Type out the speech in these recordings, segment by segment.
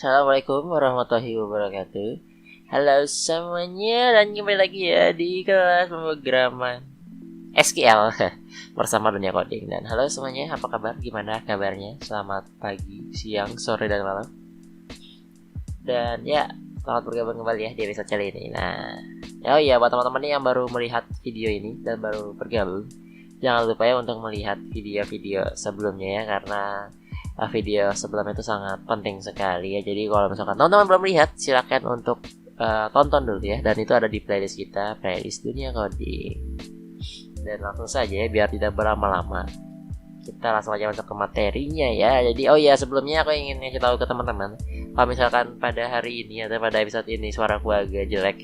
Assalamualaikum warahmatullahi wabarakatuh. Halo semuanya dan kembali lagi ya di kelas pemrograman SQL bersama Dunia Coding. Dan halo semuanya, apa kabar? Gimana kabarnya? Selamat pagi, siang, sore, dan malam. Dan ya, selamat bergabung kembali ya di episode kali ini. Nah, oh iya, buat teman-teman yang baru melihat video ini dan baru bergabung, jangan lupa ya untuk melihat video-video sebelumnya ya, karena video sebelumnya itu sangat penting sekali ya. Jadi kalau misalkan teman-teman belum lihat, silakan untuk tonton dulu ya. Dan itu ada di playlist kita, playlist Dunia Coding. Dan langsung saja ya, biar tidak berlama-lama, kita langsung aja masuk ke materinya ya. Jadi oh ya, sebelumnya aku ingin ngasih tahu ke teman-teman, kalau misalkan pada hari ini atau pada episode ini suaraku agak jelek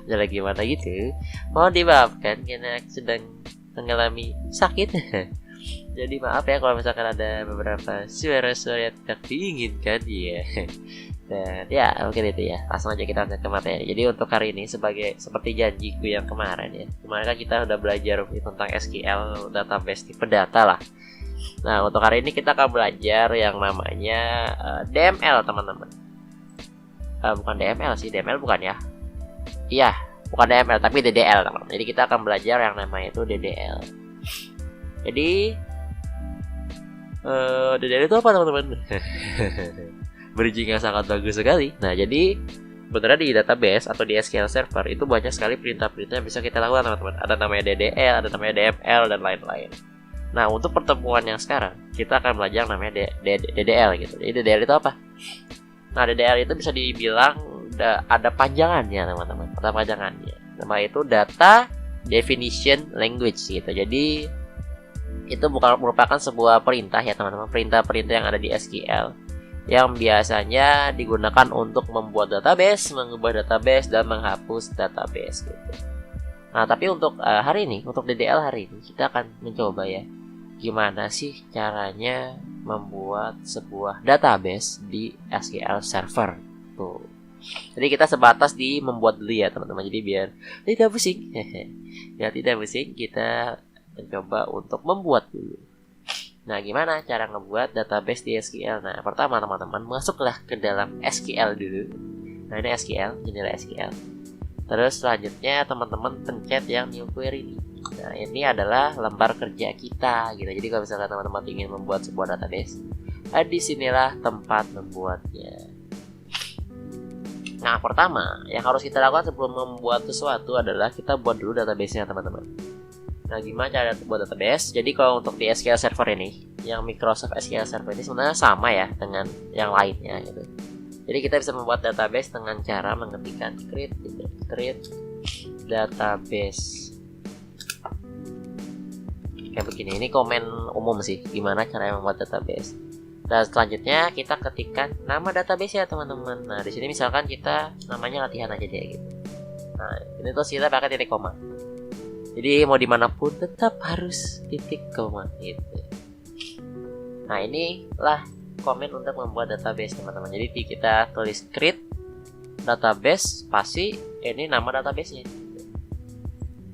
jelek gimana gitu, mohon dimaafkan karena sedang mengalami sakit. Jadi maaf ya kalau misalkan ada beberapa suara-suara yang tidak diinginkan ya. Dan ya mungkin itu ya. Langsung aja kita lanjut ke materi. Jadi untuk hari ini seperti janjiku yang kemarin ya. Kemarin kan kita udah belajar tentang SQL, database tipe data lah. Nah untuk hari ini kita akan belajar yang namanya DML teman-teman. Bukan DML sih, DML bukan ya. Iya, bukan DML tapi DDL teman-teman. Jadi kita akan belajar yang namanya itu DDL. Jadi DDL itu apa teman-teman? Bridging yang sangat bagus sekali. Nah jadi sebenarnya di database atau di SQL Server itu banyak sekali perintah-perintah yang bisa kita lakukan teman-teman. Ada namanya DDL, ada namanya DML, dan lain-lain. Nah untuk pertemuan yang sekarang kita akan belajar namanya DDL gitu. Jadi DDL itu apa? Nah DDL itu bisa dibilang ada panjangannya teman-teman. Ada panjangannya. Nama itu Data Definition Language gitu. Jadi itu merupakan sebuah perintah ya teman-teman, perintah-perintah yang ada di SQL yang biasanya digunakan untuk membuat database, mengubah database, dan menghapus database gitu. Nah tapi untuk hari ini, untuk DDL hari ini kita akan mencoba ya, gimana sih caranya membuat sebuah database di SQL Server tuh. Jadi kita sebatas di membuat dulu ya teman-teman, jadi biar tidak pusing. Ya tidak pusing, kita mencoba untuk membuat dulu. Nah, gimana cara ngebuat database di SQL? Nah, pertama teman-teman, masuklah ke dalam SQL dulu. Nah, ini SQL, jendela SQL. Terus selanjutnya teman-teman pencet yang new query. Nah, ini adalah lembar kerja kita gitu. Jadi kalau misalkan teman-teman ingin membuat sebuah database, disinilah tempat membuatnya. Nah, pertama yang harus kita lakukan sebelum membuat sesuatu adalah kita buat dulu database-nya teman-teman. Nah, gimana cara buat database? Jadi kalau untuk di SQL Server ini, yang Microsoft SQL Server ini sebenarnya sama ya dengan yang lainnya gitu. Jadi kita bisa membuat database dengan cara mengetikkan create database. Kayak begini, ini komen umum sih, gimana cara membuat database. Dan selanjutnya kita ketikkan nama database ya teman-teman. Nah, di sini misalkan kita namanya latihan aja deh gitu. Nah, ini tuh kita pakai titik koma. Jadi mau dimanapun tetap harus titik koma gitu. Nah inilah komen untuk membuat database teman-teman. Jadi kita tulis create database spasi ini nama databasenya.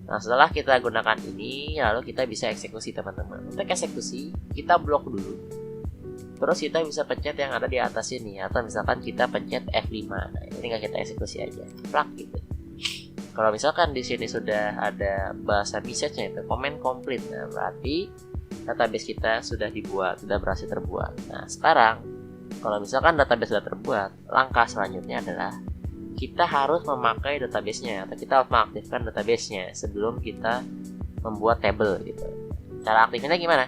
Nah setelah kita gunakan ini, lalu kita bisa eksekusi teman-teman. Untuk eksekusi kita blok dulu. Terus kita bisa pencet yang ada di atas ini, atau misalkan kita pencet F5. Nah ini nggak kita eksekusi aja, plak gitu. Kalau misalkan di sini sudah ada bahasa message-nya itu comment complete, nah berarti database kita sudah dibuat, sudah berhasil terbuat. Nah sekarang kalau misalkan database sudah terbuat, langkah selanjutnya adalah kita harus memakai database-nya atau kita harus mengaktifkan database-nya sebelum kita membuat table gitu. Cara aktifnya gimana?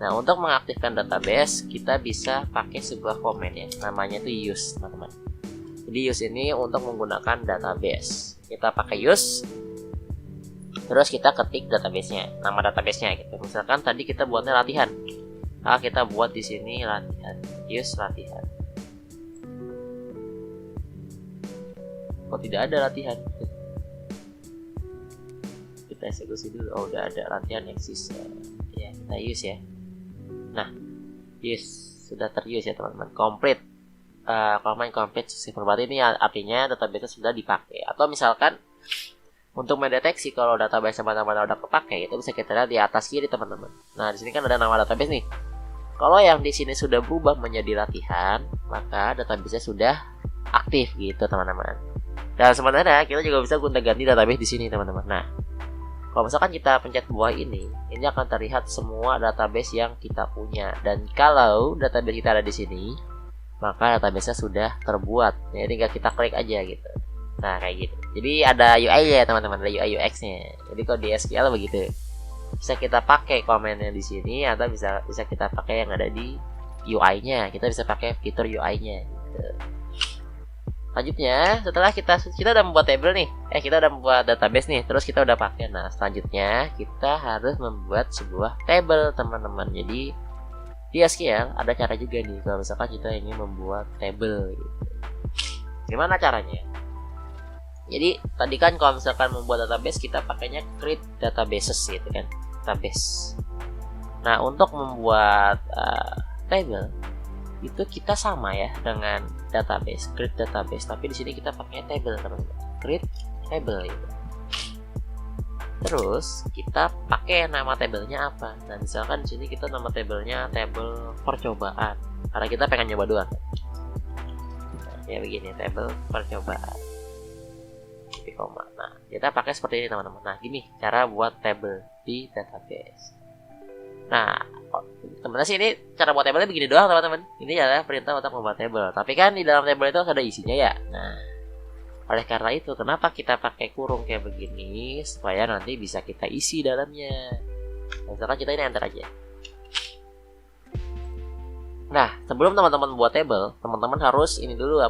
Nah untuk mengaktifkan database kita bisa pakai sebuah command ya, namanya itu use teman-teman. Jadi use ini untuk menggunakan database. Kita pakai use, terus kita ketik database-nya, nama database-nya gitu. Misalkan tadi kita buatnya latihan, kita buat di sini latihan, use latihan. Kok tidak ada latihan? Kita eksekusi dulu. Oh udah ada latihan exist ya, kita use ya. Nah use sudah ter-use ya teman-teman, complete. Command complete successful, berarti ini artinya database sudah dipakai. Atau misalkan untuk mendeteksi kalau database mana-mana udah kepakai, itu bisa kita lihat di atas kiri teman-teman. Nah di sini kan ada nama database nih. kalau yang di sini sudah berubah menjadi latihan, maka database-nya sudah aktif gitu teman-teman. Dan sebenarnya kita juga bisa gonta-ganti database di sini teman-teman. Nah, kalau misalkan kita pencet buah ini akan terlihat semua database yang kita punya. Dan kalau database kita ada di sini, maka database-nya sudah terbuat. Jadi tinggal kita klik aja gitu. Nah, kayak gitu. Jadi ada UI ya teman-teman, ada UI UX-nya. Jadi kalau di SQL begitu. Bisa kita pakai komennya di sini atau bisa kita pakai yang ada di UI-nya. Kita bisa pakai fitur UI-nya gitu. Selanjutnya, setelah kita udah membuat table nih, kita udah membuat database nih, terus kita udah pakai. Nah, selanjutnya kita harus membuat sebuah table, teman-teman. Jadi di SQL ada cara juga nih kalau misalkan kita ingin membuat table gitu. Gimana caranya? Jadi tadi kan kalau misalkan membuat database kita pakainya create databases gitu kan, database. Nah, untuk membuat table itu kita sama ya dengan database, create database, tapi di sini kita pakai table teman-teman, create table gitu. Terus kita pakai nama tablenya apa? Nah, misalkan di sini kita nama tablenya table percobaan, karena kita pengen nyoba doang. Nah, ya begini, table percobaan. Nah, kita pakai seperti ini teman-teman. Nah, gini cara buat table di database. Nah, teman-teman sih ini cara buat table begini doang teman-teman. Ini adalah perintah untuk membuat table. Tapi kan di dalam table itu ada isinya ya. Nah, oleh karena itu kenapa kita pakai kurung kayak begini, supaya nanti bisa kita isi dalamnya. Misalkan kita ini enter aja. Nah, sebelum teman-teman buat table, teman-teman harus ini dulu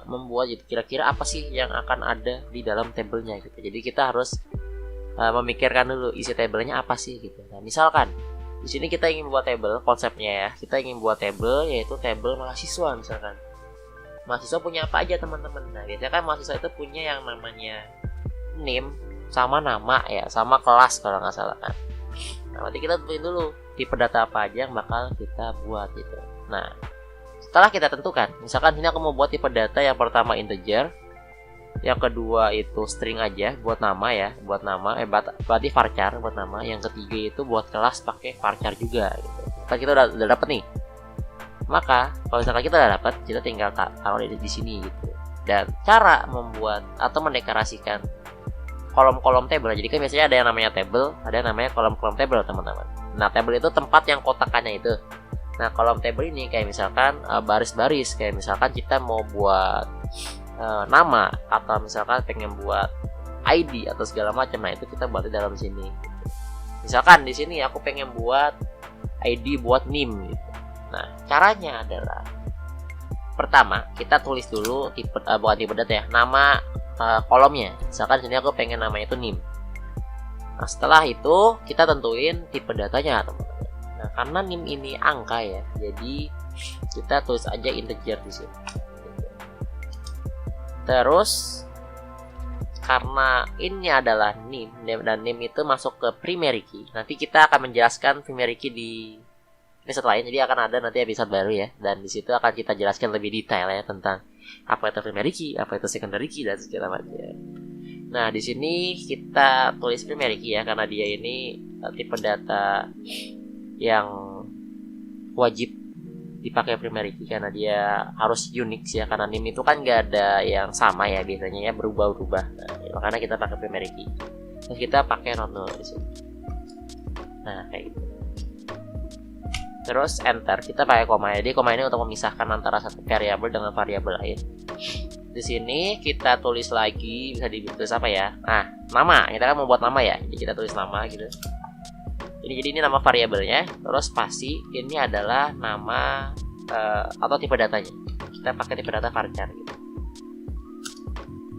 membuat gitu, kira-kira apa sih yang akan ada di dalam tablenya gitu. Jadi kita harus memikirkan dulu isi tablenya apa sih gitu. Nah, misalkan di sini kita ingin buat table, konsepnya ya, kita ingin buat table yaitu table mahasiswa misalkan. Mahasiswa punya apa aja teman-teman? Nah, biasanya kan mahasiswa itu punya yang namanya name sama nama ya, sama kelas kalau nggak salah kan. Nah, nanti kita tentuin dulu tipe data apa aja yang bakal kita buat gitu. Nah, setelah kita tentukan, misalkan sini aku mau buat tipe data yang pertama integer, yang kedua itu string aja buat nama ya, buat nama berarti varchar buat nama, yang ketiga itu buat kelas pakai varchar juga gitu. Kan kita udah dapet nih. Maka kalau misalkan kita udah dapat, kita tinggal taruh di sini gitu. Dan cara membuat atau mendeklarasikan kolom-kolom table, jadi kan biasanya ada yang namanya table, ada yang namanya kolom-kolom table teman-teman. Nah, table itu tempat yang kotakannya itu. Nah, kolom table ini kayak misalkan baris-baris, kayak misalkan kita mau buat nama atau misalkan pengen buat ID atau segala macam. Nah, itu kita buat di dalam sini. Misalkan di sini aku pengen buat ID buat NIM gitu. Nah, caranya adalah pertama kita tulis dulu tipe bukan tipe data ya, nama kolomnya. Misalkan sini aku pengen namanya itu NIM. Nah, setelah itu kita tentuin tipe datanya teman-teman. Nah, karena NIM ini angka ya, jadi kita tulis aja integer di sini. Terus karena ini adalah NIM dan NIM itu masuk ke primary key, nanti kita akan menjelaskan primary key di episode lain. Jadi akan ada nanti episode baru ya, dan di situ akan kita jelaskan lebih detail ya tentang apa itu primary key, apa itu secondary key dan segala macam. Nah, di sini kita tulis primary key ya, karena dia ini tipe data yang wajib dipakai primary key karena dia harus unik ya, karena NIM itu kan nggak ada yang sama ya, biasanya ya berubah-ubah. Nah, makanya kita pakai primary key. Terus kita pakai not null di sini. Nah, kayak gitu. Terus enter, kita pakai koma. Jadi koma ini untuk memisahkan antara satu variabel dengan variabel lain. Di sini kita tulis lagi, bisa ditulis apa ya? Nah, nama. Kita kan mau buat nama ya. Jadi kita tulis nama gitu. Jadi ini nama variabelnya. Terus spasi, ini adalah nama atau tipe datanya. Kita pakai tipe data varchar gitu.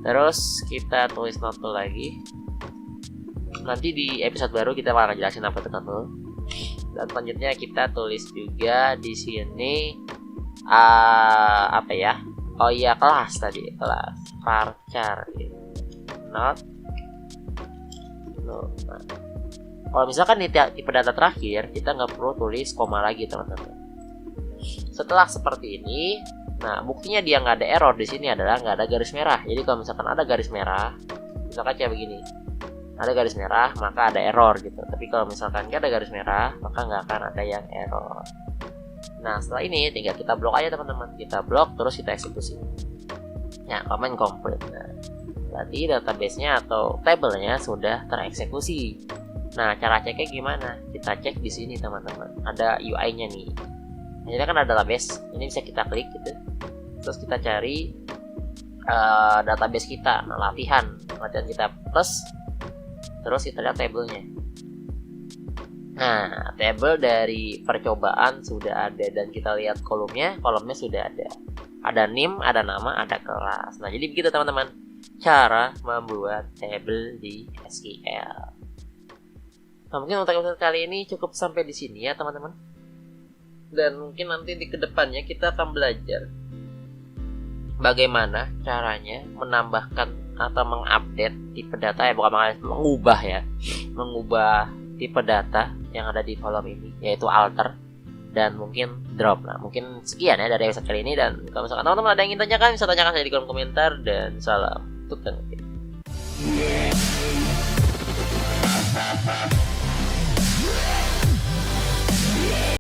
Terus kita tulis not null lagi. Nanti di episode baru kita akan jelasin apa itu not null. Dan selanjutnya kita tulis juga di sini apa ya? Oh iya, kelas tadi, kelas varchar gitu. Not null. Nah, kalau misalkan di tipe data terakhir, kita nggak perlu tulis koma lagi teman-teman. Setelah seperti ini, nah buktinya dia nggak ada error di sini adalah nggak ada garis merah. Jadi kalau misalkan ada garis merah, misalkan kayak begini, ada garis merah maka ada error gitu. Tapi kalau misalkan nggak ada garis merah maka nggak akan ada yang error. Nah setelah ini tinggal kita blok aja teman-teman, kita blok terus kita eksekusi. Ya, command complete. Nah, berarti database-nya atau tabelnya sudah tereksekusi. Nah, cara ceknya gimana? Kita cek di sini teman-teman. Ada UI-nya nih. Nah, ini kan ada database. Ini bisa kita klik gitu. Terus kita cari database kita. Nah, latihan kita plus. Terus kita lihat tabelnya. Nah, tabel dari percobaan sudah ada dan kita lihat kolomnya sudah ada. Ada NIM, ada nama, ada kelas. Nah, jadi begitu teman-teman cara membuat tabel di SQL. Nah, mungkin untuk episode kali ini cukup sampai di sini ya teman-teman. Dan mungkin nanti di kedepannya kita akan belajar bagaimana caranya menambahkan atau mengupdate tipe data mengubah tipe data yang ada di kolom ini, yaitu alter dan mungkin drop. Nah, mungkin sekian ya dari episode kali ini, dan kalau misalkan teman-teman ada yang ingin tanyakan bisa tanyakan saya di kolom komentar, dan salam tutup dan